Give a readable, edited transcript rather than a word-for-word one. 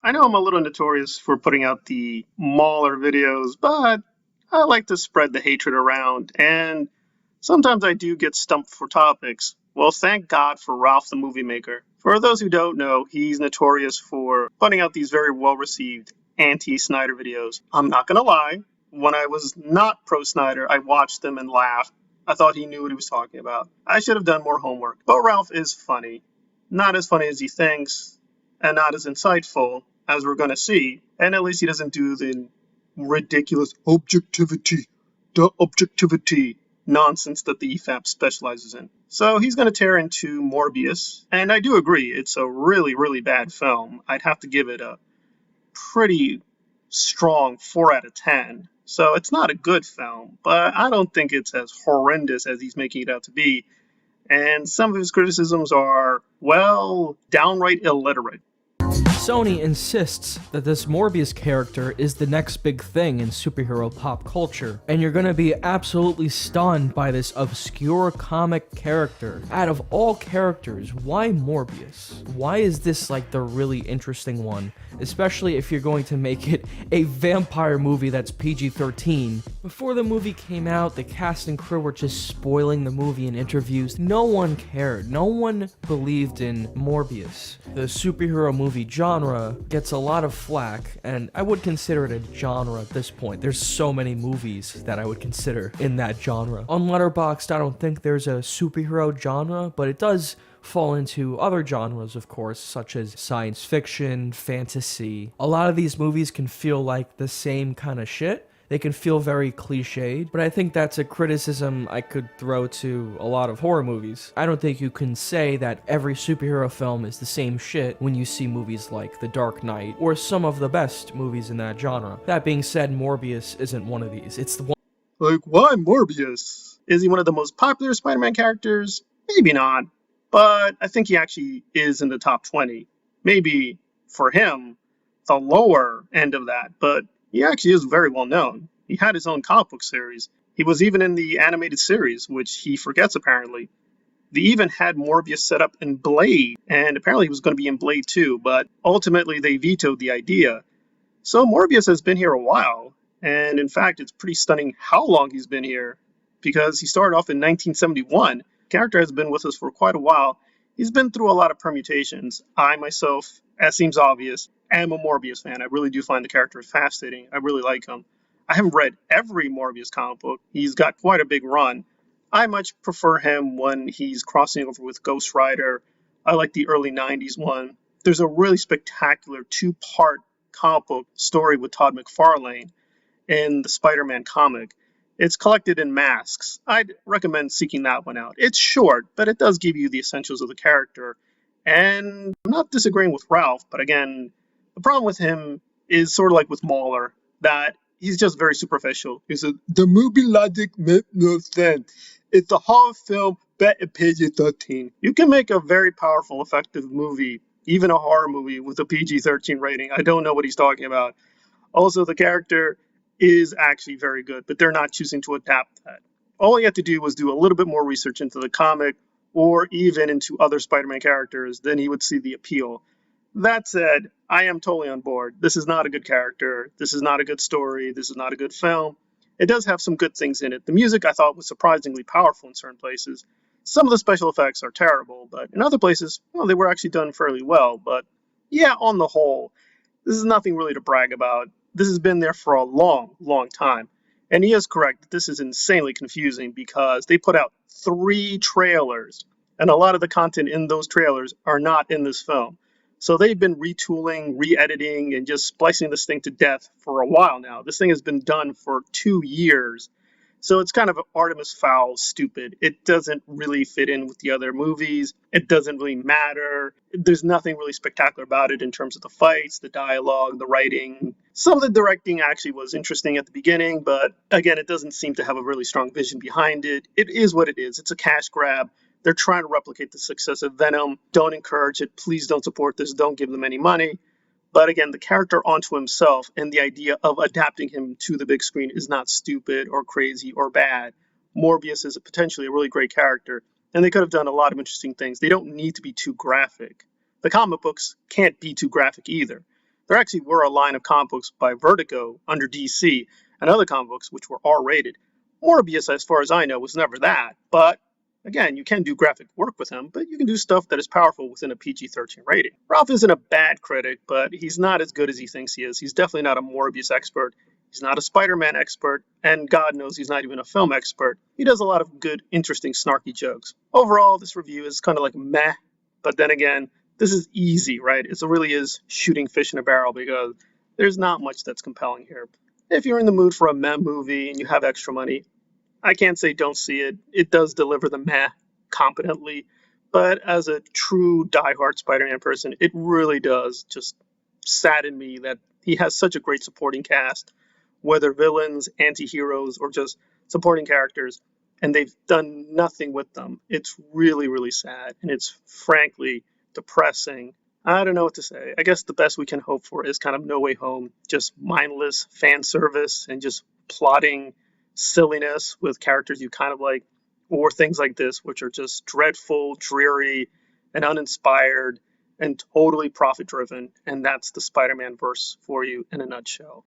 I know I'm a little notorious for putting out the Mauler videos, but I like to spread the hatred around, and sometimes I do get stumped for topics. Well, thank God for Ralph the Movie Maker. For those who don't know, he's notorious for putting out these very well received anti Snyder videos. I'm not gonna lie, when I was not pro Snyder, I watched them and laughed. I thought he knew what he was talking about. I should have done more homework. But Ralph is funny. Not as funny as he thinks, and not as insightful as we're going to see. And at least he doesn't do the ridiculous the objectivity nonsense that the EFAP specializes in. So he's going to tear into Morbius, and I do agree, it's a really, really bad film. I'd have to give it a pretty strong 4 out of 10. So it's not a good film, but I don't think it's as horrendous as he's making it out to be. And some of his criticisms are, well, downright illiterate. Sony insists that this Morbius character is the next big thing in superhero pop culture, and you're gonna be absolutely stunned by this obscure comic character. Out of all characters, why Morbius? Why is this like the really interesting one? Especially if you're going to make it a vampire movie that's PG-13. Before the movie came out, the cast and crew were just spoiling the movie in interviews. No one cared. No one believed in Morbius. The superhero movie genre gets a lot of flack, and I would consider it a genre at this point. There's so many movies that I would consider in that genre. On Letterboxd, I don't think there's a superhero genre, but it does fall into other genres, of course, such as science fiction, fantasy. A lot of these movies can feel like the same kind of shit. They can feel very cliched, but I think that's a criticism I could throw to a lot of horror movies. I don't think you can say that every superhero film is the same shit when you see movies like The Dark Knight, or some of the best movies in that genre. That being said, Morbius isn't one of these. It's the one. Like, why Morbius? Is he one of the most popular Spider-Man characters? Maybe not, but I think he actually is in the top 20. Maybe, for him, the lower end of that, but he actually is very well known. He had his own comic book series. He was even in the animated series, which he forgets apparently. They even had Morbius set up in Blade, and apparently he was going to be in Blade 2, but ultimately they vetoed the idea. So Morbius has been here a while, and in fact it's pretty stunning how long he's been here, because he started off in 1971. The character has been with us for quite a while. He's been through a lot of permutations. I myself, as seems obvious, am a Morbius fan. I really do find the character fascinating. I really like him. I haven't read every Morbius comic book. He's got quite a big run. I much prefer him when he's crossing over with Ghost Rider. I like the early 90s one. There's a really spectacular 2-part comic book story with Todd McFarlane in the Spider-Man comic. It's collected in Masks. I'd recommend seeking that one out. It's short, but it does give you the essentials of the character. And I'm not disagreeing with Ralph, but again, the problem with him is sort of like with Mauler, that he's just very superficial. He said, the movie logic made no sense. It's a horror film, bet at PG-13. You can make a very powerful, effective movie, even a horror movie, with a PG-13 rating. I don't know what he's talking about. Also, the character is actually very good, but they're not choosing to adapt that. All he had to do was do a little bit more research into the comic, or even into other Spider-Man characters, then he would see the appeal. That said, I am totally on board. This is not a good character. This is not a good story. This is not a good film. It does have some good things in it. The music I thought was surprisingly powerful in certain places. Some of the special effects are terrible, but in other places, well, they were actually done fairly well. But yeah, on the whole, this is nothing really to brag about. This has been there for a long, long time. And he is correct that this is insanely confusing because they put out 3 trailers, and a lot of the content in those trailers are not in this film. So they've been retooling, re-editing, and just splicing this thing to death for a while now. This thing has been done for 2 years. So it's kind of Artemis Fowl stupid. It doesn't really fit in with the other movies. It doesn't really matter. There's nothing really spectacular about it in terms of the fights, the dialogue, the writing. Some of the directing actually was interesting at the beginning, but again, it doesn't seem to have a really strong vision behind it. It is what it is. It's a cash grab. They're trying to replicate the success of Venom. Don't encourage it. Please don't support this. Don't give them any money. But again, the character onto himself and the idea of adapting him to the big screen is not stupid or crazy or bad. Morbius is potentially a really great character, and they could have done a lot of interesting things. They don't need to be too graphic. The comic books can't be too graphic either. There actually were a line of comic books by Vertigo under DC and other comic books which were R-rated. Morbius, as far as I know, was never that, but again, you can do graphic work with him, but you can do stuff that is powerful within a PG-13 rating. Ralph isn't a bad critic, but he's not as good as he thinks he is. He's definitely not a Morbius expert. He's not a Spider-Man expert, and God knows he's not even a film expert. He does a lot of good, interesting, snarky jokes. Overall, this review is kind of like meh, but then again, this is easy, right? It really is shooting fish in a barrel because there's not much that's compelling here. If you're in the mood for a meh movie and you have extra money, I can't say don't see it. It does deliver the meh competently, but as a true diehard Spider-Man person, it really does just sadden me that he has such a great supporting cast, whether villains, anti-heroes, or just supporting characters, and they've done nothing with them. It's really, really sad, and it's frankly depressing. I don't know what to say. I guess the best we can hope for is kind of No Way Home, just mindless fan service and just plotting silliness with characters you kind of like, or things like this, which are just dreadful, dreary, and uninspired, and totally profit driven. And that's the Spider-Man verse for you in a nutshell.